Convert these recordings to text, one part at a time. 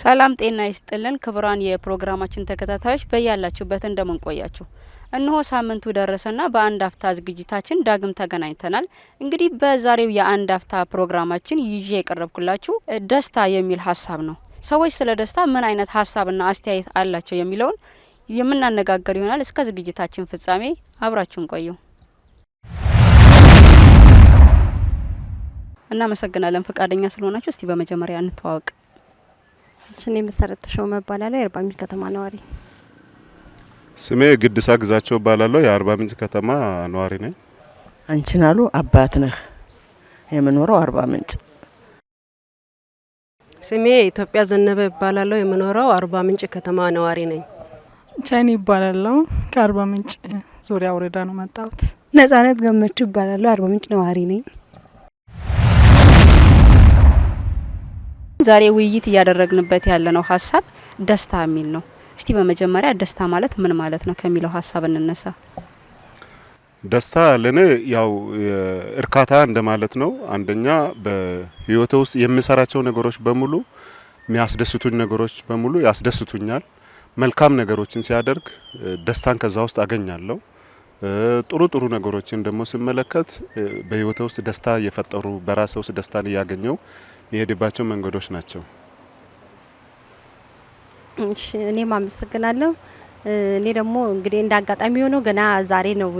ሰላም ጤና ይስጥልን ክቡራን የፕሮግራማችን ተከታታዮች በያላችሁበት እንደምን ቆያችሁ። እነሆ ሳምንቱ ደረሰና በአንድ አፍታ ዝግጅታችን ዳግም ተገናኝተናል። እንግዲህ በዛሬው የአንድ አፍታ ፕሮግራማችን ይዤ የቀረብኩላችሁ ደስታ የሚል ሀሳብ ነው። ሰዎች ስለ ደስታ ምን አይነት ሀሳብና አስተያየት አላቸው የሚለውን የምናነጋገር ይሆናል። እስከ ዝግጅታችን ፍጻሜ አብራችሁን ቆዩ። እናመሰግናለን ፈቃደኛ ስለሆናችሁ። እስቲ በመጀመሪያ እንተዋወቅ። እኔ መሰረት ተሾመ እባላለሁ። የአርባ ምንጭ ከተማ ነዋሪ። ስሜ ግድሳ ግዛቸው እባላለሁ። የአርባ ምንጭ ከተማ ነዋሪ ነኝ። አንቺናሉ አባት ነህ። የምኖረው አርባ ምንጭ። ስሜ ኢትዮጵያ ዘነበ እባላለሁ። የምኖረው አርባ ምንጭ ከተማ ነዋሪ ነኝ። ቻይኒ እባላለሁ። ከአርባ ምንጭ ዙሪያ ወረዳ ነው መጣሁት። ነጻነት ገመቹ እባላለሁ። አርባ ምንጭ ነዋሪ ነኝ። ዛሬ ውይይት እያደረግንበት ያለነው ሀሳብ ደስታ የሚል ነው። እስቲ በመጀመሪያ ደስታ ማለት ምን ማለት ነው ከሚለው ሀሳብ እንነሳ። ደስታ ለኔ ያው እርካታ እንደማለት ነው። አንደኛ በህይወቴ ውስጥ የምሰራቸው ነገሮች በሙሉ የሚያስደስቱኝ ነገሮች በሙሉ ያስደስቱኛል። መልካም ነገሮችን ሲያደርግ ደስታን ከዛ ውስጥ አገኛለሁ። ጥሩ ነገሮችን ደግሞ ስመለከት በህይወቴ ውስጥ ደስታ እየፈጠሩ በራሴ ውስጥ ደስታን እያገኘው የሄድባቸው መንገዶች ናቸው። እሺ እኔም አመሰግናለሁ። እኔ ደግሞ እንግዲህ እንዳጋጣሚ ሆኖ ገና ዛሬ ነው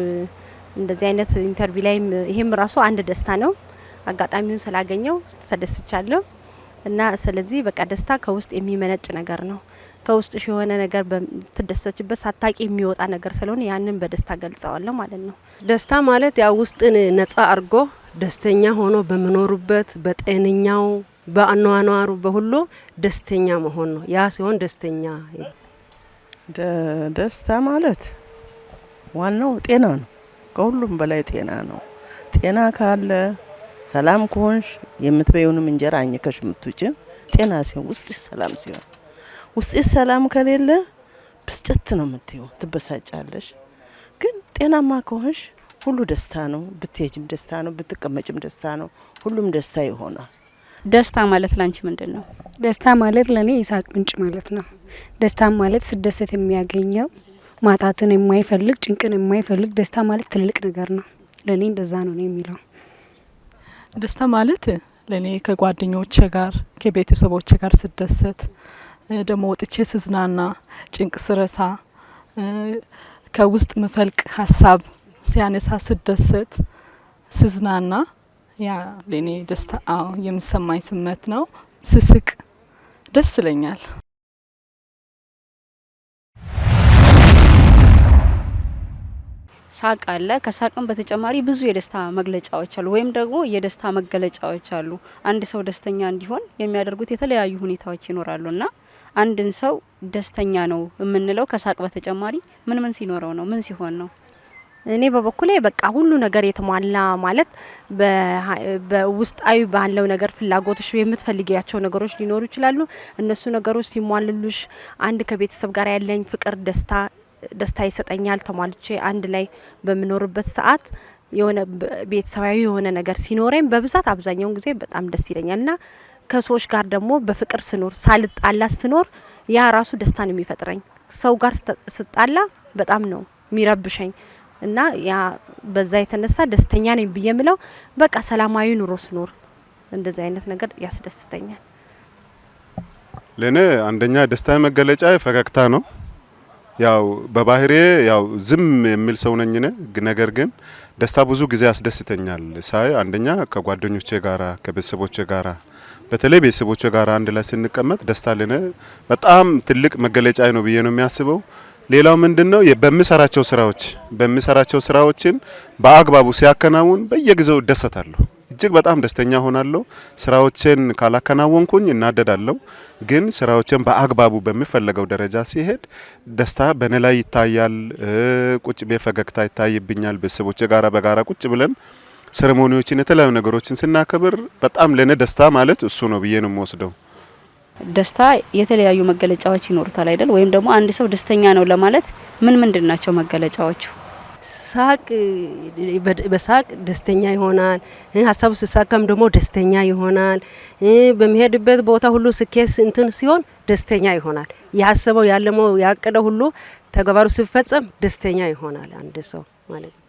እንደዚህ አይነት ኢንተርቪው ላይ ይሄም ራሱ አንድ ደስታ ነው። አጋጣሚውን ስላገኘው ተደስቻለሁ እና ስለዚህ በቃ ደስታ ከውስጥ የሚመነጭ ነገር ነው። ከውስጥሽ የሆነ ነገር በትደሰችበት ሳታቂ የሚወጣ ነገር ስለሆነ ያንን በደስታ ገልጸዋለሁ ማለት ነው። ደስታ ማለት ያው ውስጥን ነጻ አርጎ ደስተኛ ሆኖ በመኖሩበት በጤነኛው በአኗኗሩ በሁሉ ደስተኛ መሆን ነው። ያ ሲሆን ደስተኛ ደስታ ማለት ዋናው ጤና ነው። ከሁሉም በላይ ጤና ነው። ጤና ካለ ሰላም ከሆንሽ የምትበዩንም እንጀራ አኝከሽ ምትውጪ ጤና ሲሆን ውስጥሽ ሰላም ሲሆን፣ ውስጥሽ ሰላም ከሌለ ብስጭት ነው የምትይው፣ ትበሳጫለሽ። ግን ጤናማ ከሆንሽ ሁሉ ደስታ ነው። ብትሄጂም ደስታ ነው፣ ብትቀመጭም ደስታ ነው። ሁሉም ደስታ ይሆናል። ደስታ ማለት ላንቺ ምንድነው? ደስታ ማለት ለኔ የሳቅ ምንጭ ማለት ነው። ደስታ ማለት ስደሰት የሚያገኘው ማጣትን የማይፈልግ ጭንቅን የማይፈልግ ደስታ ማለት ትልቅ ነገር ነው። ለኔ እንደዛ ነው የሚለው። ደስታ ማለት ለኔ ከጓደኞቼ ጋር ከቤተሰቦቼ ጋር ስደሰት ደግሞ ወጥቼ ስዝናና ጭንቅ ስረሳ ከውስጥ መፈልቅ ሀሳብ ሲያነሳ ስደሰት ስዝናና ያ ለኔ ደስታ የሚሰማኝ ስሜት ነው። ስስቅ ደስ ይለኛል። ሳቅ አለ። ከሳቅም በተጨማሪ ብዙ የደስታ መግለጫዎች አሉ ወይም ደግሞ የደስታ መገለጫዎች አሉ። አንድ ሰው ደስተኛ እንዲሆን የሚያደርጉት የተለያዩ ሁኔታዎች ይኖራሉና አንድን ሰው ደስተኛ ነው የምንለው ከሳቅ በተጨማሪ ምን ሲኖረው ነው? ምን ሲሆን ነው? እኔ በበኩሌ በቃ ሁሉ ነገር የተሟላ ማለት በውስጣዊ ባለው ነገር ፍላጎትሽ የምትፈልጊያቸው ነገሮች ሊኖሩ ይችላሉ። እነሱ ነገሮች ሲሟልሉሽ አንድ ከቤተሰብ ጋር ያለኝ ፍቅር ደስታ ይሰጠኛል። ተሟልቼ አንድ ላይ በምኖርበት ሰዓት የሆነ ቤተሰባዊ የሆነ ነገር ሲኖረኝ በብዛት አብዛኛውን ጊዜ በጣም ደስ ይለኛልና ከሰዎች ጋር ደግሞ በፍቅር ስኖር ሳልጣላ ስኖር ያ ራሱ ደስታን የሚፈጥረኝ። ሰው ጋር ስጣላ በጣም ነው የሚረብሸኝ እና ያ በዛ የተነሳ ደስተኛ ነኝ ብዬምለው በቃ ሰላማዊ ኑሮ ስኖር እንደዚህ አይነት ነገር ያስደስተኛል። ለኔ አንደኛ ደስታ መገለጫ ፈገግታ ነው። ያው በባህሬ ያው ዝም የሚል ሰው ነኝ ነገር ግን ደስታ ብዙ ጊዜ ያስደስተኛል ሳይ አንደኛ ከጓደኞቼ ጋራ ከቤተሰቦቼ ጋራ በተለይ ቤተሰቦቼ ጋራ አንድ ላይ ስንቀመጥ ደስታ ለኔ በጣም ትልቅ መገለጫ ነው ብዬ ነው የሚያስበው። ሌላው ምንድነው በሚሰራቸው ስራዎችን በአግባቡ ሲያከናውን በየጊዜው ደሰታለሁ። እጅግ በጣም ደስተኛ ሆናለሁ። ስራዎችን ካላከናወንኩኝ እናደዳለሁ። ግን ስራዎችን በአግባቡ በሚፈለገው ደረጃ ሲሄድ ደስታ በኔ ላይ ይታያል። ቁጭ በፈገግታ ይታይብኛል። ቤተሰቦቼ ጋራ በጋራ ቁጭ ብለን ሴሬሞኒዎችን የተለያዩ ነገሮችን ስናከብር በጣም ለኔ ደስታ ማለት እሱ ነው ብዬ ነው የምወስደው። ደስታ የተለያዩ መገለጫዎች ይኖሩታል አይደል? ወይም ደግሞ አንድ ሰው ደስተኛ ነው ለማለት ምንድናቸው መገለጫዎቹ? በሳቅ ደስተኛ ይሆናል። ሀሳቡ ሲሳካም ደግሞ ደስተኛ ይሆናል። በሚሄድበት ቦታ ሁሉ ስኬት እንትን ሲሆን ደስተኛ ይሆናል። ያሰበው ያለመው ያቀደው ሁሉ ተግባሩ ሲፈጸም ደስተኛ ይሆናል አንድ ሰው ማለት ነው።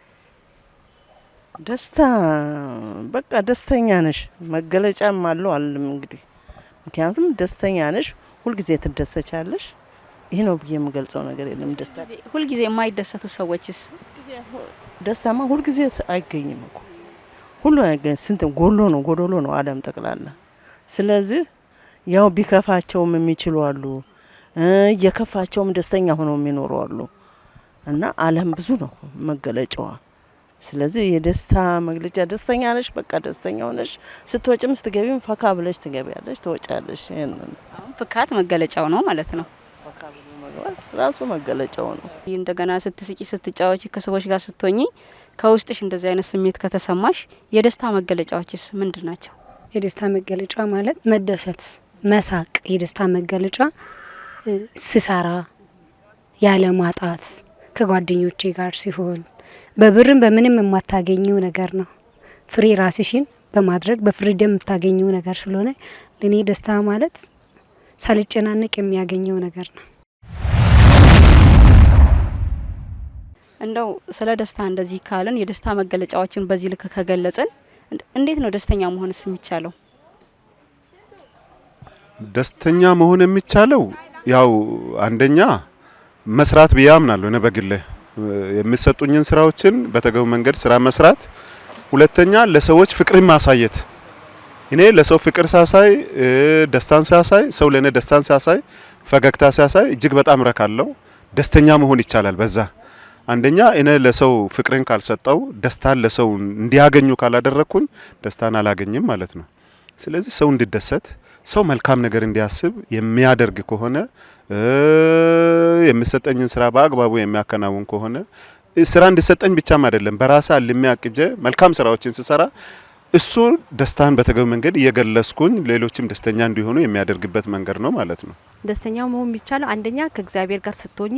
ደስታ በቃ ደስተኛ ነሽ መገለጫም አለው አለም እንግዲህ ምክንያቱም ደስተኛ ነሽ ሁልጊዜ ትደሰቻለሽ። ይሄ ነው ብዬ የምገልጸው ነገር የለም። ደስታ ሁልጊዜ የማይደሰቱ ሰዎችስ? ደስታማ ሁልጊዜ አይገኝም እኮ ሁሉ አይገኝ ስንት ጎዶሎ ነው ዓለም ጠቅላላ። ስለዚህ ያው ቢከፋቸውም የሚችሉ አሉ፣ እየከፋቸውም ደስተኛ ሆነው የሚኖሩ አሉ እና ዓለም ብዙ ነው መገለጫዋ። ስለዚህ የደስታ መግለጫ ደስተኛ ነሽ በቃ ደስተኛ ሆነሽ ስትወጪም ስትገቢም ፈካ ብለሽ ትገቢያለሽ ትወጫለሽ። ይሄንን አሁን ፍካት መገለጫው ነው ማለት ነው። ፈካ ብሎ መግባት ራሱ መገለጫው ነው። እንደገና ስትስቂ ስትጫወቺ ከሰዎች ጋር ስትሆኚ ከውስጥሽ እንደዚህ አይነት ስሜት ከተሰማሽ የደስታ መገለጫዎችስ ምንድን ናቸው? የደስታ መገለጫ ማለት መደሰት፣ መሳቅ። የደስታ መገለጫ ስሰራ ያለ ማጣት ከጓደኞቼ ጋር ሲሆን በብርም በምንም የማታገኘው ነገር ነው። ፍሬ ራስሽን በማድረግ በፍሪደም የምታገኘው ነገር ስለሆነ ለኔ ደስታ ማለት ሳልጨናነቅ የሚያገኘው ነገር ነው። እንደው ስለ ደስታ እንደዚህ ካልን የደስታ መገለጫዎችን በዚህ ልክ ከገለጽን እንዴት ነው ደስተኛ መሆንስ የሚቻለው? ደስተኛ መሆን የሚቻለው ያው አንደኛ መስራት ብዬ አምናለሁ። እኔ በግሌ የሚሰጡኝን ስራዎችን በተገቢው መንገድ ስራ መስራት፣ ሁለተኛ ለሰዎች ፍቅርን ማሳየት። እኔ ለሰው ፍቅር ሳሳይ ደስታን ሳሳይ ሰው ለኔ ደስታን ሳሳይ ፈገግታ ሳሳይ እጅግ በጣም ረካለሁ። ደስተኛ መሆን ይቻላል በዛ። አንደኛ እኔ ለሰው ፍቅርን ካልሰጠው ደስታን ለሰው እንዲያገኙ ካላደረኩኝ ደስታን አላገኝም ማለት ነው። ስለዚህ ሰው እንዲደሰት ሰው መልካም ነገር እንዲያስብ የሚያደርግ ከሆነ የሚሰጠኝን ስራ በአግባቡ የሚያከናውን ከሆነ ስራ እንዲሰጠኝ ብቻም አይደለም በራሳ ለሚያቅጀ መልካም ስራዎችን ስሰራ እሱ ደስታን በተገቢ መንገድ እየገለጽኩኝ ሌሎችም ደስተኛ እንዲሆኑ የሚያደርግበት መንገድ ነው ማለት ነው። ደስተኛ መሆን የሚቻለው አንደኛ ከእግዚአብሔር ጋር ስትሆኚ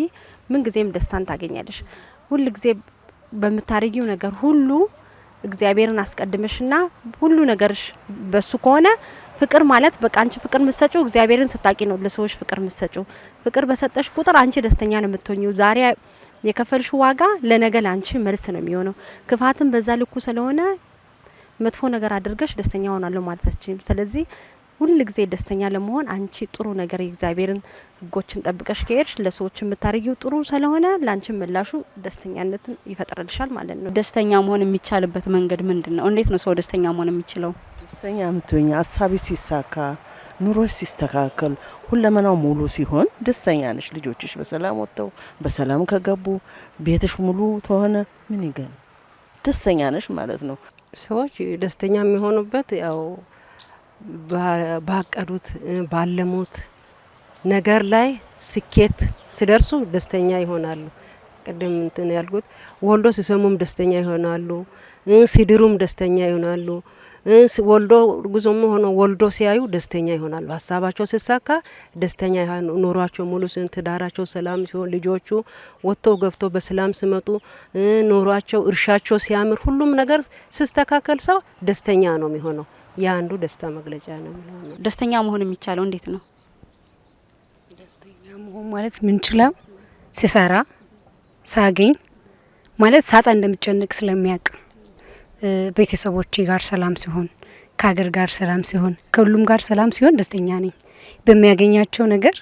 ምን ጊዜም ደስታን ታገኛለሽ። ሁሉ ጊዜ በምታረጊው ነገር ሁሉ እግዚአብሔርን አስቀድመሽና ሁሉ ነገርሽ በሱ ከሆነ ፍቅር ማለት በቃ አንቺ ፍቅር ምትሰጪው እግዚአብሔርን ስታቂ ነው ለሰዎች ፍቅር ምትሰጪው። ፍቅር በሰጠሽ ቁጥር አንቺ ደስተኛ ነው የምትሆኚው። ዛሬ የከፈልሽ ዋጋ ለነገ ላንቺ መልስ ነው የሚሆነው። ክፋትን በዛ ልኩ ስለሆነ መጥፎ ነገር አድርገሽ ደስተኛ ሆናለሁ ማለት አትችይም። ስለዚህ ሁሉ ጊዜ ደስተኛ ለመሆን አንቺ ጥሩ ነገር የእግዚአብሔርን ሕጎችን ጠብቀሽ ከሄድሽ ለሰዎች የምታረጊው ጥሩ ስለሆነ ላንቺ ምላሹ ደስተኛነትን ይፈጥርልሻል ማለት ነው። ደስተኛ መሆን የሚቻልበት መንገድ ምንድነው? እንዴት ነው ሰው ደስተኛ መሆን የሚችለው? ደስተኛ የምትሆኚ ሀሳቢ ሲሳካ ኑሮሽ ሲስተካከል ሁለመናው ሙሉ ሲሆን ደስተኛ ነሽ። ልጆችሽ በሰላም ወጥተው በሰላም ከገቡ ቤትሽ ሙሉ ተሆነ ምን ይገን ደስተኛ ነሽ ማለት ነው። ሰዎች ደስተኛ የሚሆኑበት ያው ባቀዱት ባለሙት ነገር ላይ ስኬት ሲደርሱ ደስተኛ ይሆናሉ። ቅድም እንትን ያልኩት ወልዶ ሲሰሙም ደስተኛ ይሆናሉ፣ ሲድሩም ደስተኛ ይሆናሉ። ወልዶ ጉዞም ሆኖ ወልዶ ሲያዩ ደስተኛ ይሆናሉ። ሀሳባቸው ሲሳካ ደስተኛ ኑሯቸው ሙሉ ሲሆን ትዳራቸው ሰላም ሲሆን ልጆቹ ወጥተው ገብተው በሰላም ሲመጡ ኑሯቸው እርሻቸው ሲያምር ሁሉም ነገር ሲስተካከል ሰው ደስተኛ ነው የሚሆነው። ያ አንዱ ደስታ መግለጫ ነው። ደስተኛ መሆን የሚቻለው እንዴት ነው? ደስተኛ መሆን ማለት ምንችለው ሲሰራ ሳገኝ ማለት ሳጣ እንደምጨንቅ ስለሚያውቅ ቤተሰቦቼ ጋር ሰላም ሲሆን ከሀገር ጋር ሰላም ሲሆን ከሁሉም ጋር ሰላም ሲሆን ደስተኛ ነኝ። በሚያገኛቸው ነገር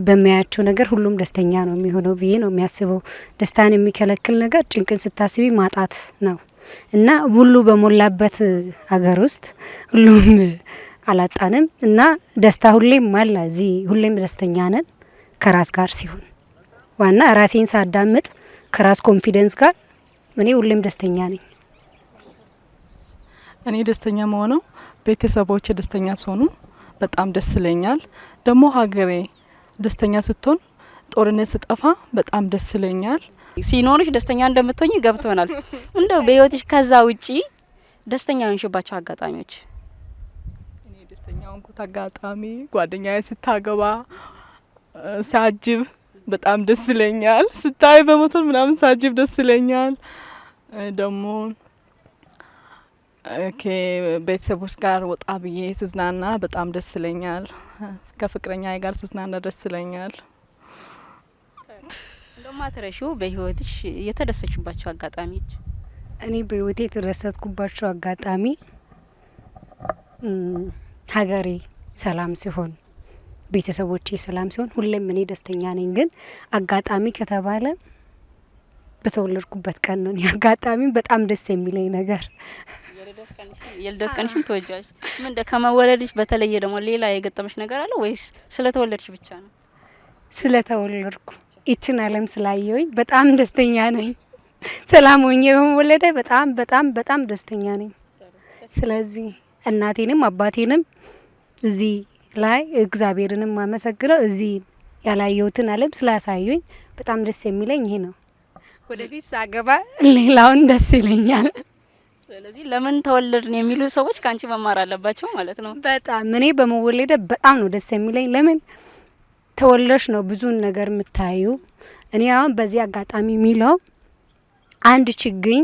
በሚያያቸው ነገር ሁሉም ደስተኛ ነው የሚሆነው ብዬ ነው የሚያስበው። ደስታን የሚከለክል ነገር ጭንቅን ስታስቢ ማጣት ነው እና ሁሉ በሞላበት ሀገር ውስጥ ሁሉም አላጣንም እና ደስታ ሁሌም አለ። እዚህ ሁሌም ደስተኛ ነን ከራስ ጋር ሲሆን ዋና ራሴን ሳዳምጥ ከራስ ኮንፊደንስ ጋር እኔ ሁሌም ደስተኛ ነኝ። እኔ ደስተኛ መሆነው ቤተሰቦቼ ደስተኛ ሲሆኑ በጣም ደስ ይለኛል። ደግሞ ሀገሬ ደስተኛ ስትሆን ጦርነት ስጠፋ በጣም ደስ ይለኛል። ሲኖርሽ ደስተኛ እንደምትሆኚ ገብቶናል። እንደው በህይወትሽ ከዛ ውጪ ደስተኛ የሆንሽባቸው አጋጣሚዎች? እኔ ደስተኛ ሆንኩት አጋጣሚ ጓደኛዬ ስታገባ ሲያጅብ በጣም ደስ ይለኛል። ስታይ በሞተር ምናምን ሳጅብ ደስ ይለኛል። ደግሞ ቤተሰቦች ጋር ወጣ ብዬ ስዝናና በጣም ደስ ይለኛል። ከፍቅረኛ ጋር ስዝናና ደስ ይለኛል። እንደማትረሺው በህይወትሽ የተደሰችባቸው አጋጣሚዎች? እኔ በህይወቴ የተደሰትኩባቸው አጋጣሚ ሀገሬ ሰላም ሲሆን፣ ቤተሰቦቼ ሰላም ሲሆን ሁሌም እኔ ደስተኛ ነኝ። ግን አጋጣሚ ከተባለ በተወለድኩበት ቀን ነው። አጋጣሚ በጣም ደስ የሚለኝ ነገር የልደት ቀንሽን ተወጃጅ ምን ከመወለድሽ በተለየ ደግሞ ሌላ የገጠመሽ ነገር አለ ወይስ ስለተወለድሽ ብቻ ነው? ስለተወለድኩ ይችን ዓለም ስላየሁኝ በጣም ደስተኛ ነኝ። ሰላም ሆኜ በመወለደ በጣም በጣም በጣም ደስተኛ ነኝ። ስለዚህ እናቴንም አባቴንም እዚህ ላይ እግዚአብሔርንም ማመሰግነው እዚህ ያላየሁትን ዓለም ስላሳዩኝ በጣም ደስ የሚለኝ ይሄ ነው። ወደፊት ሳገባ ሌላውን ደስ ይለኛል። ስለዚህ ለምን ተወለድን የሚሉ ሰዎች ካንቺ መማር አለባቸው ማለት ነው። በጣም እኔ በመወለደ በጣም ነው ደስ የሚለኝ። ለምን ተወለሽ ነው ብዙን ነገር የምታዩ። እኔ አሁን በዚህ አጋጣሚ የሚለው አንድ ችግኝ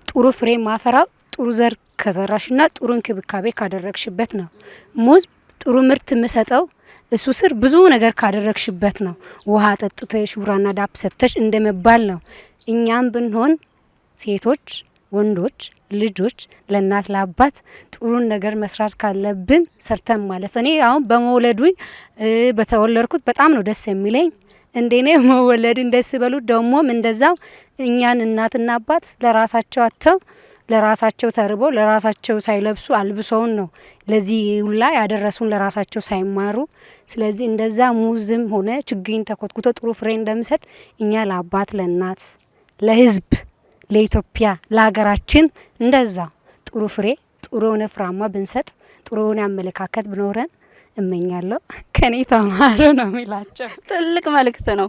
ጥሩ ፍሬ ማፈራው ጥሩ ዘር ከዘራሽና ጥሩ እንክብካቤ ካደረግሽበት ነው። ሙዝ ጥሩ ምርት የምሰጠው እሱ ስር ብዙ ነገር ካደረግሽበት ነው። ውሃ ጠጥተሽ ውራና ዳፕ ሰጥተሽ እንደመባል ነው። እኛም ብንሆን ሴቶች፣ ወንዶች፣ ልጆች ለእናት ለአባት ጥሩን ነገር መስራት ካለብን ሰርተን ማለፍ። እኔ አሁን በመውለዱ በተወለድኩት በጣም ነው ደስ የሚለኝ። እንደኔ መወለድን ደስ በሉ። ደሞም እንደዛው እኛን እናትና አባት ለራሳቸው አተው ለራሳቸው ተርበው ለራሳቸው ሳይለብሱ አልብሰውን ነው ለዚህ ሁላ ያደረሱን ለራሳቸው ሳይማሩ። ስለዚህ እንደዛ ሙዝም ሆነ ችግኝ ተኮትኩቶ ጥሩ ፍሬ እንደምሰጥ እኛ ለአባት ለእናት ለሕዝብ ለኢትዮጵያ ለሀገራችን እንደዛ ጥሩ ፍሬ ጥሩ ሆነ ፍራማ ብንሰጥ ጥሩ ሆነ አመለካከት ብኖረን እመኛለሁ። ከኔ ተማሩ ነው የሚላቸው። ትልቅ መልእክት ነው።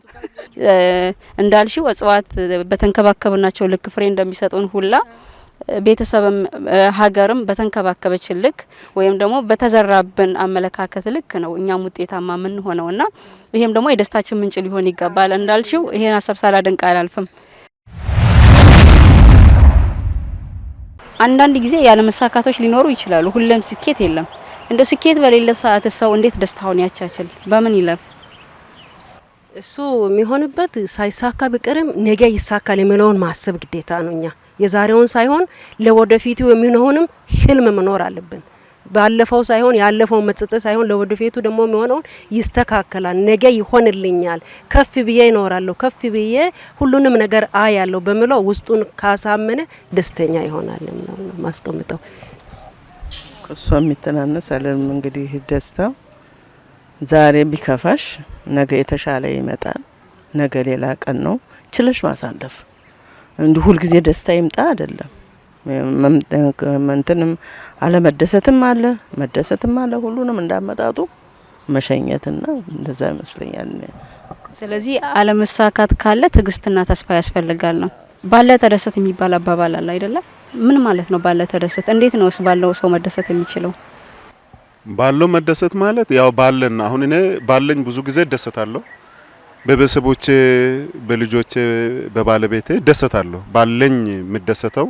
እንዳልሽው እጽዋት በተንከባከብናቸው ልክ ፍሬ እንደሚሰጡን ሁላ ቤተሰብም ሀገርም በተንከባከበች ልክ ወይም ደግሞ በተዘራብን አመለካከት ልክ ነው እኛም ውጤታማ ምን ሆነውና ይሄም ደግሞ የደስታችን ምንጭ ሊሆን ይገባል። እንዳልሽው ይሄን ሀሳብ ሳላደንቅ አላልፍም። አንዳንድ ጊዜ ያለ መሳካቶች ሊኖሩ ይችላሉ። ሁሌም ስኬት የለም። እንደ ስኬት በሌለ ሰዓት ሰው እንዴት ደስታውን ያቻችል? በምን ይለፍ? እሱ የሚሆንበት ሳይሳካ ቢቀርም ነገ ይሳካል የሚለውን ማሰብ ግዴታ ነው። እኛ የዛሬውን ሳይሆን ለወደፊቱ የሚሆነውንም ህልም መኖር አለብን። ባለፈው ሳይሆን ያለፈው መጸጸት ሳይሆን ለወደፊቱ ደግሞ የሚሆነውን ይስተካከላል፣ ነገ ይሆንልኛል፣ ከፍ ብዬ እኖራለሁ፣ ከፍ ብዬ ሁሉንም ነገር አያለሁ በሚለው ውስጡን ካሳመነ ደስተኛ ይሆናል ነው ማስቀምጠው። እሷ የሚተናነስ አለም እንግዲህ ደስታው ዛሬ ቢከፋሽ ነገ የተሻለ ይመጣል። ነገ ሌላ ቀን ነው ችለሽ ማሳለፍ። እንዲሁ ሁል ጊዜ ደስታ ይምጣ አይደለም። እንትንም አለመደሰትም አለ መደሰትም አለ። ሁሉንም እንዳመጣጡ መሸኘትና እንደዛ ይመስለኛል። ስለዚህ አለመሳካት ካለ ትዕግስትና ተስፋ ያስፈልጋል ነው። ባለ ተደሰት የሚባል አባባል አለ አይደለም? ምን ማለት ነው ባለ ተደሰት? እንዴት ነውስ ባለው ሰው መደሰት የሚችለው? ባለው መደሰት ማለት ያው ባለን አሁን እኔ ባለኝ ብዙ ጊዜ ደሰታለሁ። በቤተሰቦቼ፣ በልጆቼ፣ በባለቤቴ ደሰታለሁ። ባለኝ የምደሰተው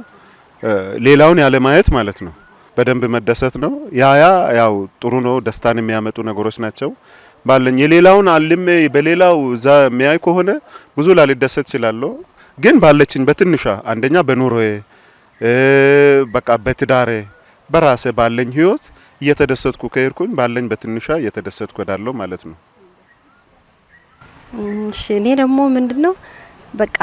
ሌላውን ያለ ማየት ማለት ነው። በደንብ መደሰት ነው። ያው ጥሩ ነው። ደስታን የሚያመጡ ነገሮች ናቸው። ባለኝ የሌላውን አልሜ በሌላው እዛ የሚያይ ከሆነ ብዙ ላልደሰት እችላለሁ። ግን ባለችኝ በትንሿ አንደኛ በኑሮዬ በቃ በትዳሬ በራሴ ባለኝ ህይወት እየተደሰትኩ ከሄድኩኝ ባለኝ በትንሿ እየተደሰትኩ እሄዳለሁ ማለት ነው። እሺ እኔ ደግሞ ምንድነው በቃ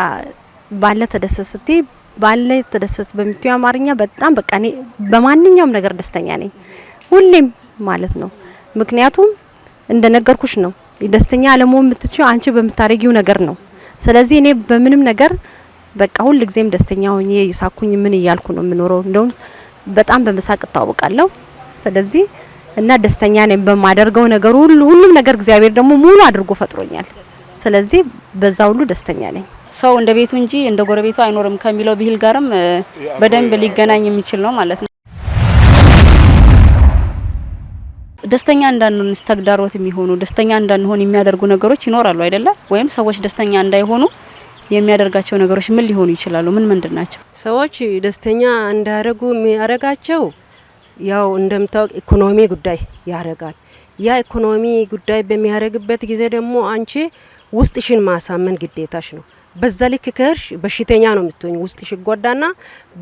ባለ ተደሰት ስትይ ባለ ተደሰት በምትዩ አማርኛ በጣም በቃ እኔ በማንኛውም ነገር ደስተኛ ነኝ ሁሌም ማለት ነው። ምክንያቱም እንደነገርኩሽ ነው ደስተኛ አለመሆን የምትችይው አንቺ በምታረጊው ነገር ነው። ስለዚህ እኔ በምንም ነገር በቃ ሁሉ ጊዜም ደስተኛ ሆኜ ይሳኩኝ ምን እያልኩ ነው የምኖረው። እንደውም በጣም በመሳቅ እታወቃለሁ። ስለዚህ እና ደስተኛ ነኝ በማደርገው ነገር ሁሉም ነገር እግዚአብሔር ደግሞ ሙሉ አድርጎ ፈጥሮኛል። ስለዚህ በዛ ሁሉ ደስተኛ ነኝ። ሰው እንደ ቤቱ እንጂ እንደ ጎረቤቱ አይኖርም ከሚለው ብሂል ጋርም በደንብ ሊገናኝ የሚችል ነው ማለት ነው። ደስተኛ እንዳንሆን ተግዳሮት የሚሆኑ ደስተኛ እንዳንሆን የሚያደርጉ ነገሮች ይኖራሉ አይደለ? ወይም ሰዎች ደስተኛ እንዳይሆኑ የሚያደርጋቸው ነገሮች ምን ሊሆኑ ይችላሉ? ምን ምንድን ናቸው? ሰዎች ደስተኛ እንዳያደርጉ የሚያደርጋቸው ያው እንደምታውቅ ኢኮኖሚ ጉዳይ ያደርጋል። ያ ኢኮኖሚ ጉዳይ በሚያደርግበት ጊዜ ደግሞ አንቺ ውስጥሽን ማሳመን ግዴታሽ ነው። በዛ ልክ ከርሽ በሽተኛ ነው የምትሆኝ። ውስጥሽ ይጎዳና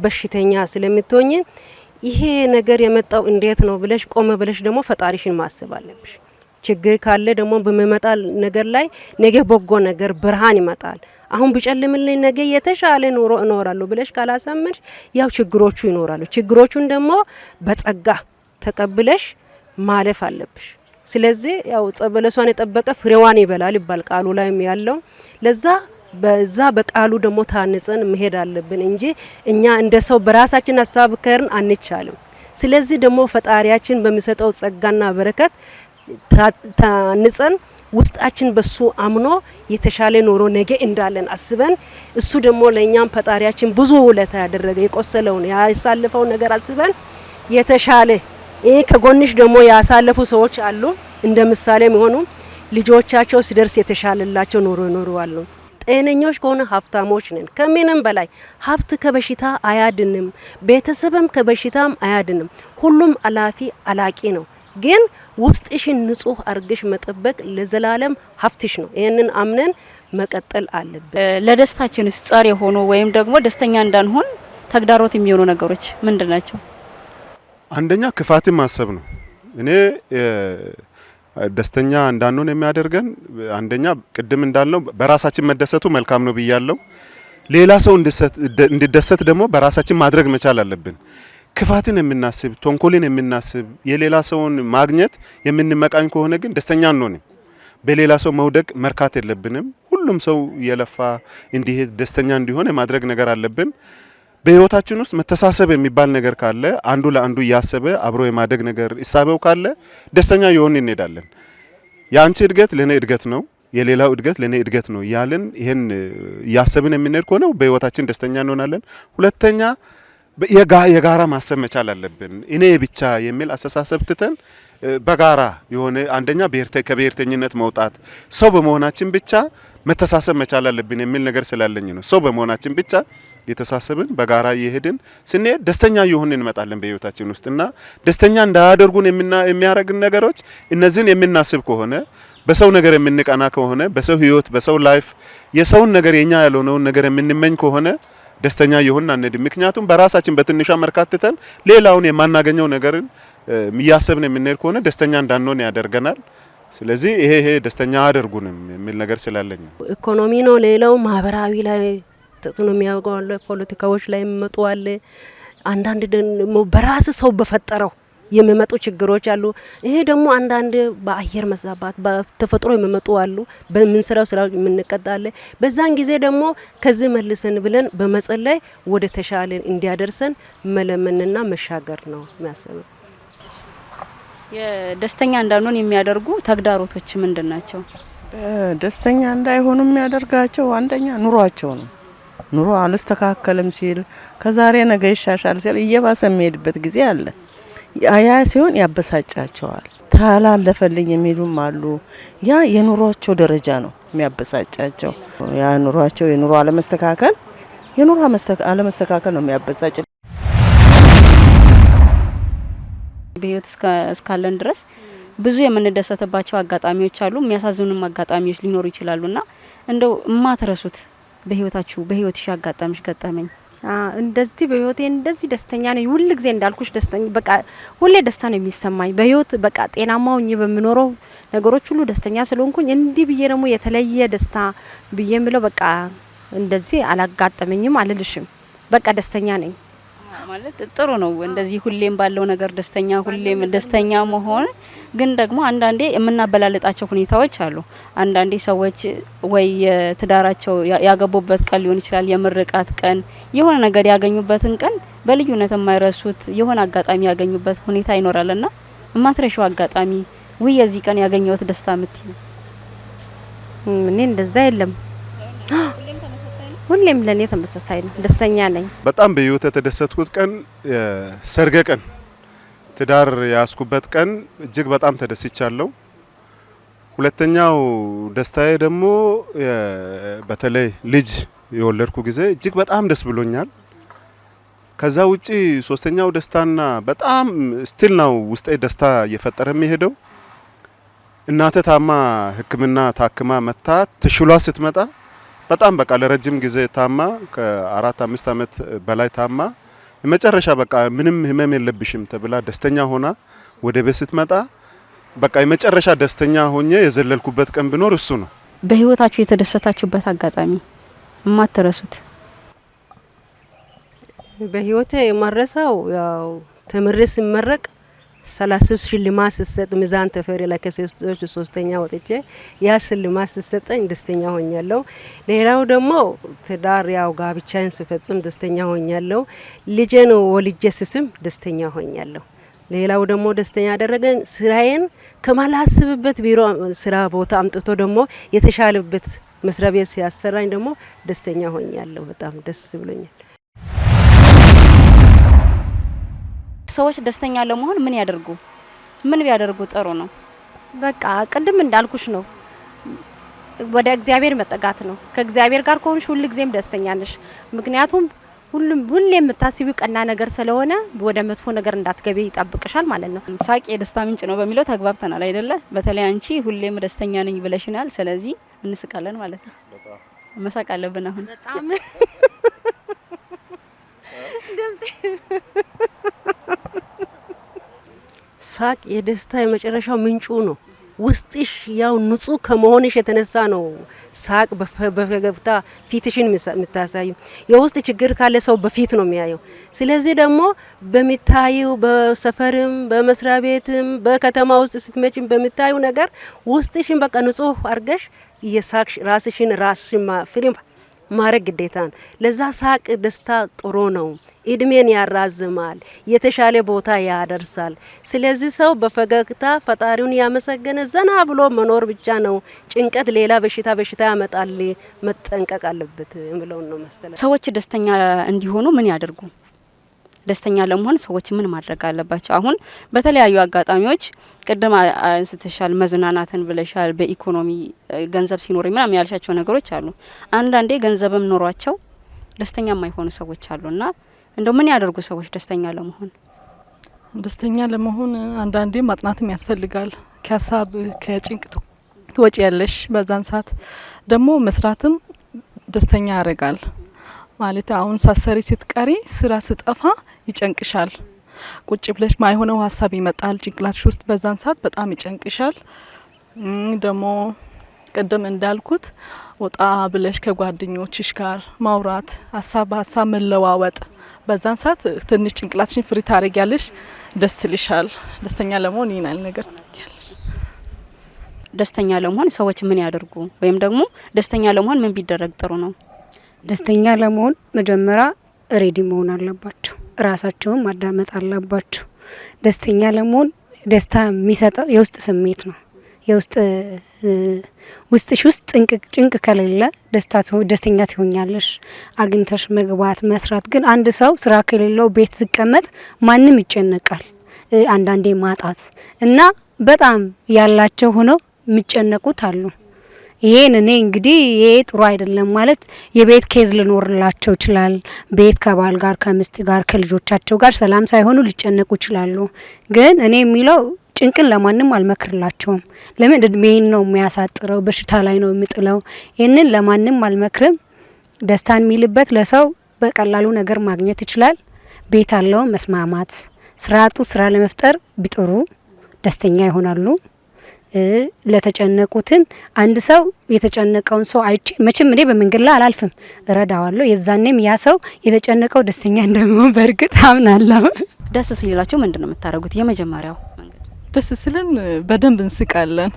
በሽተኛ ስለምትሆኝ ይሄ ነገር የመጣው እንዴት ነው ብለሽ ቆመ ብለሽ ደግሞ ፈጣሪሽን ማሰብ አለብሽ። ችግር ካለ ደግሞ በሚመጣ ነገር ላይ ነገ በጎ ነገር ብርሃን ይመጣል። አሁን ቢጨልምልኝ ነገ የተሻለ ኑሮ እኖራለሁ ብለሽ ካላሳመንሽ ያው ችግሮቹ ይኖራሉ። ችግሮቹን ደግሞ በጸጋ ተቀብለሽ ማለፍ አለብሽ። ስለዚህ ያው ጸበለሷን የጠበቀ ፍሬዋን ይበላል ይባል ቃሉ ላይም ያለው ለዛ በዛ በቃሉ ደግሞ ታንጸን መሄድ አለብን እንጂ እኛ እንደ ሰው በራሳችን ሀሳብ ከርን አንቻልም። ስለዚህ ደግሞ ፈጣሪያችን በሚሰጠው ጸጋና በረከት ታንጸን ውስጣችን በሱ አምኖ የተሻለ ኑሮ ነገ እንዳለን አስበን እሱ ደግሞ ለኛም ፈጣሪያችን ብዙ ውለታ ያደረገ የቆሰለውን ያሳለፈው ነገር አስበን የተሻለ ከጎንሽ ደግሞ ያሳለፉ ሰዎች አሉ እንደ ምሳሌ የሚሆኑ ልጆቻቸው ሲደርስ የተሻለላቸው ኑሮ ይኖራሉ። ጤነኞች ከሆነ ሀብታሞች ነን። ከምንም በላይ ሀብት ከበሽታ አያድንም፣ ቤተሰብም ከበሽታም አያድንም። ሁሉም አላፊ አላቂ ነው። ግን ውስጥሽን ንጹህ አርግሽ መጠበቅ ለዘላለም ሀብትሽ ነው። ይሄንን አምነን መቀጠል አለብን። ለደስታችንስ ጸር የሆኑ ወይም ደግሞ ደስተኛ እንዳንሆን ተግዳሮት የሚሆኑ ነገሮች ምንድን ናቸው? አንደኛ ክፋትን ማሰብ ነው። እኔ ደስተኛ እንዳንሆን የሚያደርገን አንደኛ ቅድም እንዳልነው በራሳችን መደሰቱ መልካም ነው ብያለሁ። ሌላ ሰው እንዲደሰት ደግሞ በራሳችን ማድረግ መቻል አለብን። ክፋትን የምናስብ ተንኮልን የምናስብ የሌላ ሰውን ማግኘት የምንመቃኝ ከሆነ ግን ደስተኛ አንሆንም። በሌላ ሰው መውደቅ መርካት የለብንም። ሁሉም ሰው የለፋ እንዲህ ደስተኛ እንዲሆን የማድረግ ነገር አለብን። በህይወታችን ውስጥ መተሳሰብ የሚባል ነገር ካለ አንዱ ለአንዱ እያሰበ አብሮ የማደግ ነገር ይሳበው ካለ ደስተኛ ይሆን እንሄዳለን። ያንቺ እድገት ለኔ እድገት ነው፣ የሌላው እድገት ለኔ እድገት ነው ያልን ይሄን እያሰብን የምንሄድ ከሆነ በህይወታችን ደስተኛ እንሆናለን። ሁለተኛ የጋራ ማሰብ መቻል አለብን። እኔ ብቻ የሚል አስተሳሰብ ትተን በጋራ የሆነ አንደኛ ከብሔርተኝነት መውጣት ሰው በመሆናችን ብቻ መተሳሰብ መቻል አለብን የሚል ነገር ስላለኝ ነው። ሰው በመሆናችን ብቻ የተሳሰብን በጋራ እየሄድን ስንሄድ ደስተኛ እየሆንን እንመጣለን በህይወታችን ውስጥና ደስተኛ እንዳያደርጉን የሚያረግን ነገሮች እነዚህን የምናስብ ከሆነ በሰው ነገር የምንቀና ከሆነ በሰው ህይወት በሰው ላይፍ የሰውን ነገር የኛ ያልሆነውን ነገር የምንመኝ ከሆነ ደስተኛ ይሆን አንሄድም። ምክንያቱም በራሳችን በትንሿ መርካትተን ሌላውን የማናገኘው ነገርን እያሰብን የምንሄድ ከሆነ ደስተኛ እንዳንሆን ያደርገናል። ስለዚህ ይሄ ደስተኛ አያደርጉንም የሚል ነገር ስላለኝ ኢኮኖሚ ነው። ሌላው ማህበራዊ ላይ ተጽዕኖ የሚያደርገዋል፣ ፖለቲካዎች ላይ የሚመጡ አለ። አንዳንድ ደግሞ በራስ ሰው በፈጠረው የሚመጡ ችግሮች አሉ። ይሄ ደግሞ አንዳንድ በአየር መዛባት በተፈጥሮ የሚመጡ አሉ። በምንሰራው ስራ የምንቀጣለ። በዛን ጊዜ ደግሞ ከዚህ መልሰን ብለን በመጸለይ ወደ ተሻለ እንዲያደርሰን መለመንና መሻገር ነው የሚያስበው። የደስተኛ እንዳንሆን የሚያደርጉ ተግዳሮቶች ምንድን ናቸው? ደስተኛ እንዳይሆኑ የሚያደርጋቸው አንደኛ ኑሯቸው ነው። ኑሮ አልስተካከልም ሲል ከዛሬ ነገ ይሻሻል ሲል እየባሰ የሚሄድበት ጊዜ አለ። ያ ሲሆን ያበሳጫቸዋል። ታላለፈልኝ የሚሉም አሉ። ያ የኑሯቸው ደረጃ ነው የሚያበሳጫቸው። ያ ኑሯቸው የኑሮ አለመስተካከል አለመስተካከል ነው የሚያበሳጭ። በህይወት እስካለን ድረስ ብዙ የምንደሰትባቸው አጋጣሚዎች አሉ፣ የሚያሳዝኑም አጋጣሚዎች ሊኖሩ ይችላሉና እንደው የማትረሱት በህይወትሽ አጋጣሚሽ ገጠመኝ? እንደዚህ በህይወቴ እንደዚህ ደስተኛ ነኝ። ሁሉ ጊዜ እንዳልኩሽ ደስተኛ በቃ ሁሌ ደስታ ነው የሚሰማኝ። በህይወት በቃ ጤናማው በምኖረው ነገሮች ሁሉ ደስተኛ ስለሆንኩኝ እንዲህ ብዬ ደግሞ የተለየ ደስታ ብዬ ምለው በቃ እንደዚህ አላጋጠመኝም አልልሽም። በቃ ደስተኛ ነኝ ማለት ጥሩ ነው። እንደዚህ ሁሌም ባለው ነገር ሁሌም ደስተኛ መሆን ግን ደግሞ አንዳንዴ የምናበላልጣቸው ሁኔታዎች አሉ። አንዳንዴ ሰዎች ወይ የትዳራቸው ያገቡበት ቀን ሊሆን ይችላል፣ የምርቃት ቀን፣ የሆነ ነገር ያገኙበትን ቀን በልዩነት የማይረሱት የሆነ አጋጣሚ ያገኙበት ሁኔታ ይኖራልና የማትረሺው አጋጣሚ ወይ የዚህ ቀን ያገኘሁት ደስታ ምትይ? እኔ እንደዛ የለም። ሁሌም ለኔ ተመሳሳይ ነው። ደስተኛ ነኝ። በጣም በህይወት የተደሰትኩት ቀን ሰርገ ቀን ትዳር ያስኩበት ቀን እጅግ በጣም ተደስቻለሁ። ሁለተኛው ደስታዬ ደግሞ በተለይ ልጅ የወለድኩ ጊዜ እጅግ በጣም ደስ ብሎኛል። ከዛ ውጪ ሶስተኛው ደስታና በጣም ስቲል ነው ውስጤ ደስታ እየፈጠረ የሚሄደው እናቴ ታማ ሕክምና ታክማ መታ ተሽሏ ስትመጣ በጣም በቃ ለረጅም ጊዜ ታማ ከ4-5 አመት በላይ ታማ የመጨረሻ በቃ ምንም ህመም የለብሽም ተብላ ደስተኛ ሆና ወደ ቤት ስትመጣ በቃ የመጨረሻ ደስተኛ ሆኜ የዘለልኩበት ቀን ቢኖር እሱ ነው። በህይወታችሁ የተደሰታችሁበት አጋጣሚ የማትረሱት? በህይወቴ የማረሳው ያው ተምሬ ሲመረቅ 30 ሽልማት ሲሰጥ ሚዛን ተፈሪ ላይ ከሴቶች 3ኛ ወጥቼ ያ ሽልማት ሲሰጠኝ ደስተኛ ሆኛለሁ። ሌላው ደግሞ ትዳር ያው ጋብቻዬን ስፈጽም ደስተኛ ሆኛለሁ። ልጄን ወልጄ ስስም ደስተኛ ሆኛለሁ። ሌላው ደግሞ ደስተኛ ያደረገኝ ስራዬን ከማላስብበት ቢሮ ስራ ቦታ አምጥቶ ደግሞ የተሻለበት መስሪያ ቤት ሲያሰራኝ ደግሞ ደስተኛ ሆኛለሁ። በጣም ደስ ብሎኛል። ሰዎች ደስተኛ ለመሆን ምን ያደርጉ? ምን ቢያደርጉ ጥሩ ነው? በቃ ቅድም እንዳልኩሽ ነው፣ ወደ እግዚአብሔር መጠጋት ነው። ከእግዚአብሔር ጋር ከሆንሽ ሁሉ ጊዜም ደስተኛ ነሽ። ምክንያቱም ሁሌ የምታስቢው ቀና ነገር ስለሆነ ወደ መጥፎ ነገር እንዳትገቢ ይጠብቅሻል ማለት ነው። ሳቅ የደስታ ምንጭ ነው በሚለው ተግባብተናል አይደለ? በተለይ አንቺ ሁሌም ደስተኛ ነኝ ብለሽናል። ስለዚህ እንስቃለን ማለት ነው። መሳቅ አለብን አሁን በጣም ሳቅ የደስታ የመጨረሻው ምንጩ ነው። ውስጥሽ ያው ንጹህ ከመሆንሽ የተነሳ ነው ሳቅ በፈገግታ ፊትሽን የምታሳዩ። የውስጥ ችግር ካለ ሰው በፊት ነው የሚያየው። ስለዚህ ደግሞ በሚታዩ በሰፈርም በመስሪያ ቤትም በከተማ ውስጥ ስትመጪም በሚታዩ ነገር ውስጥሽን በቃ ንጹህ አርገሽ የሳቅሽ ራስሽን ፍሪ ማረግ ግዴታ ነው። ለዛ ሳቅ ደስታ ጥሩ ነው። እድሜን ያራዝማል፣ የተሻለ ቦታ ያደርሳል። ስለዚህ ሰው በፈገግታ ፈጣሪውን ያመሰገነ ዘና ብሎ መኖር ብቻ ነው። ጭንቀት ሌላ በሽታ ያመጣል፣ መጠንቀቅ አለበት ብለው ነው መስተለ። ሰዎች ደስተኛ እንዲሆኑ ምን ያደርጉ? ደስተኛ ለመሆን ሰዎች ምን ማድረግ አለባቸው? አሁን በተለያዩ አጋጣሚዎች ቅድም አንስተሻል፣ መዝናናትን ብለሻል። በኢኮኖሚ ገንዘብ ሲኖር ምናምን ያልሻቸው ነገሮች አሉ። አንዳንዴ ገንዘብም ኖሯቸው ደስተኛ የማይሆኑ ሰዎች አሉና እንደው ምን ያደርጉ ሰዎች ደስተኛ ለመሆን? ደስተኛ ለመሆን አንዳንዴ ማጥናትም ያስፈልጋል። ከሀሳብ ከጭንቅ ትወጪ ያለሽ በዛን ሰዓት ደግሞ መስራትም ደስተኛ ያደርጋል። ማለት አሁን ሳሰሪ ስትቀሪ ስራ ስጠፋ ይጨንቅሻል። ቁጭ ብለሽ ማይሆነው ሀሳብ ይመጣል ጭንቅላትሽ ውስጥ በዛን ሰዓት በጣም ይጨንቅሻል። ደግሞ ቅድም እንዳልኩት ወጣ ብለሽ ከጓደኞችሽ ጋር ማውራት፣ ሀሳብ መለዋወጥ በዛን ሰዓት ትንሽ ጭንቅላትሽን ፍሪ ታደርጊያለሽ፣ ደስ ይልሻል። ደስተኛ ለመሆን ይናል ነገር ታያለሽ። ደስተኛ ለመሆን ሰዎች ምን ያደርጉ? ወይም ደግሞ ደስተኛ ለመሆን ምን ቢደረግ ጥሩ ነው? ደስተኛ ለመሆን መጀመሪያ ሬዲ መሆን አለባቸው። ራሳቸውን ማዳመጥ አለባቸው። ደስተኛ ለመሆን ደስታ የሚሰጠው የውስጥ ስሜት ነው። ውስጥሽ ውስጥ ጭንቅ ከሌለ ደስተኛ ትሆኛለሽ። አግኝተሽ መግባት መስራት። ግን አንድ ሰው ስራ ከሌለው ቤት ሲቀመጥ ማንም ይጨነቃል። አንዳንዴ ማጣት እና በጣም ያላቸው ሆነው የሚጨነቁት አሉ። ይሄን እኔ እንግዲህ ይሄ ጥሩ አይደለም ማለት የቤት ኬዝ ሊኖርላቸው ይችላል። ቤት ከባል ጋር ከሚስት ጋር ከልጆቻቸው ጋር ሰላም ሳይሆኑ ሊጨነቁ ይችላሉ። ግን እኔ የሚለው ጭንቅን ለማንም አልመክርላቸውም። ለምን እድሜን ነው የሚያሳጥረው፣ በሽታ ላይ ነው የሚጥለው። ይህንን ለማንም አልመክርም። ደስታን የሚልበት ለሰው በቀላሉ ነገር ማግኘት ይችላል። ቤት አለው መስማማት፣ ስራቱ ስራ ለመፍጠር ቢጥሩ ደስተኛ ይሆናሉ። ለተጨነቁትን አንድ ሰው የተጨነቀውን ሰው አይቼ መቼም እኔ በመንገድ ላይ አላልፍም፣ እረዳዋለሁ። የዛኔም ያ ሰው የተጨነቀው ደስተኛ እንደሚሆን በእርግጥ አምናለሁ። ደስ ሲላችሁ ምንድነው የምታደርጉት? የመጀመሪያው መንገድ ደስ ሲልን በደንብ እንስቃለን።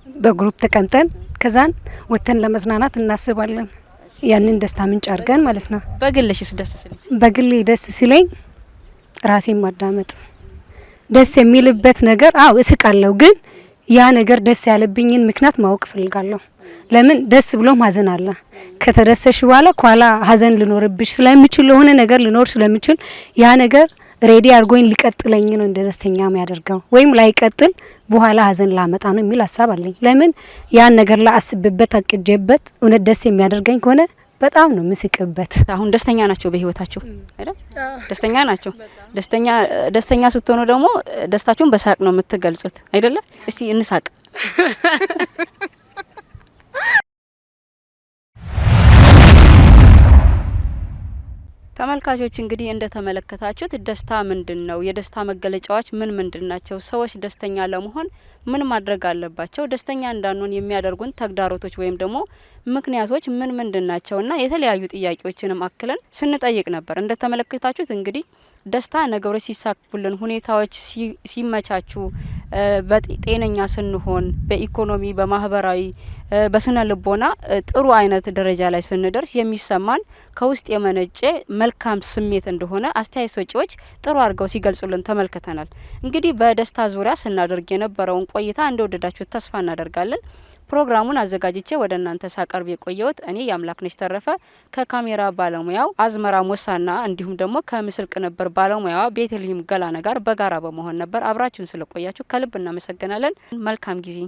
በግሩፕ ተቀምጠን ከዛን ወተን ለመዝናናት እናስባለን። ያንን ደስታ ምንጭ አድርገን ማለት ነው። በግልሽስ ደስ ሲል? በግሌ ደስ ሲለኝ ራሴን ማዳመጥ ደስ የሚልበት ነገር እስቃለሁ። ግን ያ ነገር ደስ ያለብኝን ምክንያት ማወቅ ፈልጋለሁ። ለምን ደስ ብሎ ማዘን አለ። ከተደሰሽ በኋላ ኋላ ሀዘን ሊኖርብሽ ስለሚችል ለሆነ ነገር ሊኖር ስለሚችል ያ ነገር ሬዲ አድርጎኝ ሊቀጥለኝ ነው እንደ ደስተኛ የሚያደርገው ወይም ላይቀጥል በኋላ ሀዘን ላመጣ ነው የሚል ሀሳብ አለኝ። ለምን ያን ነገር ላይ አስብበት አቅጄበት እውነት ደስ የሚያደርገኝ ከሆነ በጣም ነው ምስቅበት። አሁን ደስተኛ ናቸው በህይወታቸው አይደል? ደስተኛ ናቸው። ደስተኛ ስትሆኑ ደግሞ ደስታችሁን በሳቅ ነው የምትገልጹት አይደለ? እስቲ እንሳቅ። ተመልካቾች እንግዲህ እንደተመለከታችሁት ደስታ ምንድነው? የደስታ መገለጫዎች ምንድን ናቸው? ሰዎች ደስተኛ ለመሆን ምን ማድረግ አለባቸው? ደስተኛ እንዳንሆን የሚያደርጉን ተግዳሮቶች ወይም ደግሞ ምክንያቶች ምንድን ናቸውና የተለያዩ ጥያቄዎችንም አክለን ስንጠይቅ ነበር። እንደተመለከታችሁት እንግዲህ ደስታ ነገሮች ሲሳኩልን፣ ሁኔታዎች ሲመቻቹ፣ በጤነኛ ስንሆን፣ በኢኮኖሚ፣ በማህበራዊ፣ በስነ ልቦና ጥሩ አይነት ደረጃ ላይ ስንደርስ የሚሰማን ከውስጥ የመነጨ መልካም ስሜት እንደሆነ አስተያየት ሰጪዎች ጥሩ አድርገው ሲገልጹልን ተመልክተናል። እንግዲህ በደስታ ዙሪያ ስናደርግ የነበረውን ቆይታ እንደወደዳችሁት ተስፋ እናደርጋለን። ፕሮግራሙን አዘጋጅቼ ወደ እናንተ ሳቀርብ የቆየሁት እኔ የአምላክነሽ ተረፈ ከካሜራ ባለሙያው አዝመራ ሞሳና እንዲሁም ደግሞ ከምስል ቅንብር ባለሙያዋ ቤተልሔም ገላነ ጋር በጋራ በመሆን ነበር። አብራችሁን ስለቆያችሁ ከልብ እናመሰግናለን። መልካም ጊዜ።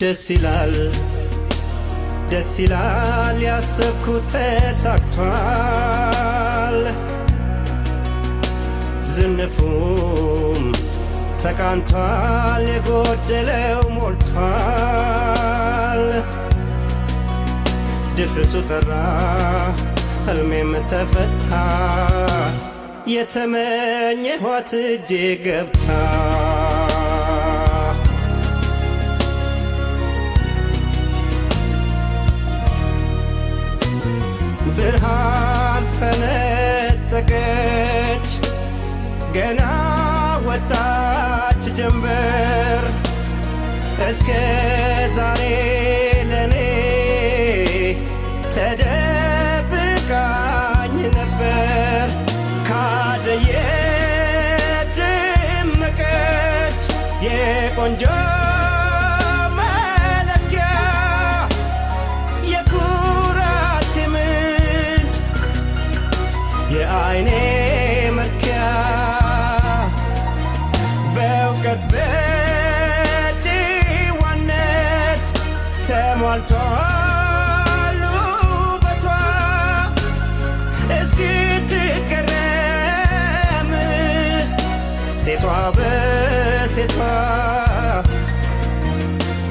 ደስ ይላል ያሰብኩት ተሳክቷል። ዝንፉም ተቃንቷል፣ የጎደለው ሞልቷል። ድፍርሱ ጠራ፣ ህልሜም ተፈታ፣ የተመኘኋት እጄ ገብታ ብርሃን ፈነጠቀች፣ ገና ወጣች ጀንበር። እስከ ዛሬ ለኔ ተደብቃኝ ነበር። ካደየ ደመቀች የቆንጆ የአይኔ መርኪያ በእውቀት በጭዋነት ተሟልቷል ውበቷ። እስክትገረም ሴቷ በሴቷ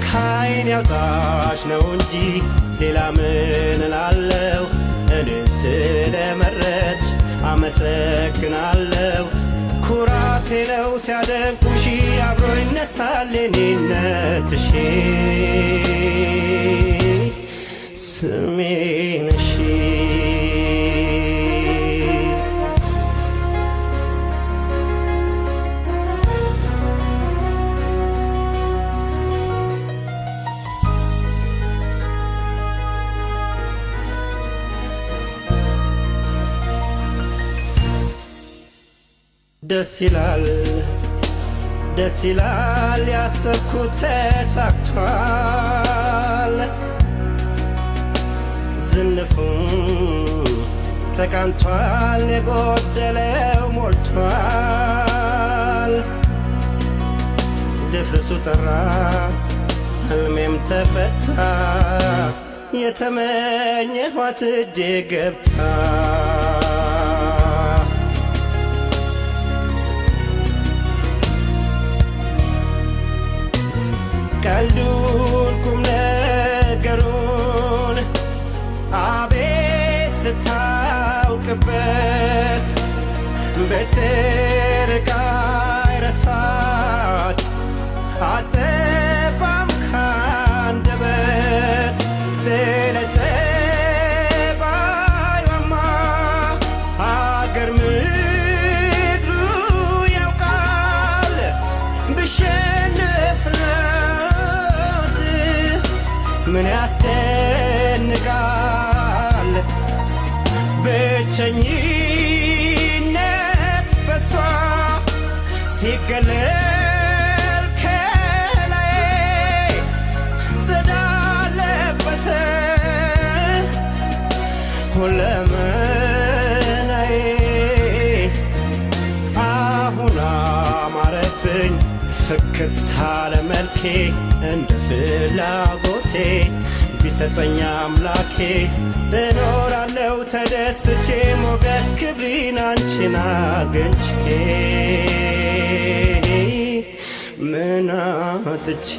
ከአይን ያውጣሽ ነው እንጂ ሌላ ምን እላለሁ። እኔን ስለመረጥሽ አመሰግናለሁ። ኩራቴ ነው ሲያደንቁሽ፣ አብሮ ይነሳል የኔነትሽ። ስሜ ነሽ ደስ ይላል ያሰብኩት ተሳክቷል። ዝንፉም ተቃንቷል፣ የጎደለው ሞልቷል። ድፍርሱ ጠራ፣ ህልሜም ተፈታ፣ የተመኘኋት እጄ ገብታ ቀልዱን ቁም ነገሩን አቤት ስታውቅበት ብትርቅ አይረሳት አጠፋም ካንደበት ስለ ጸባዩማ አገር ምድሩ ያውቃል ብሸነፍላት ምን ያስደንቃል ብቸኝነት በሷ ሲገለል ከላይ ጸዳል ለበሰ ሁለመናዬ አሁን አማረብኝ ፍክት አለ መልኬ እንደ ፍላጎቴ ቢሰጠኝ አምላኬ እኖራለሁ ተደስቼ ሞገስ ክብሪን አንቺን አግኝቼ ምን አጥቼ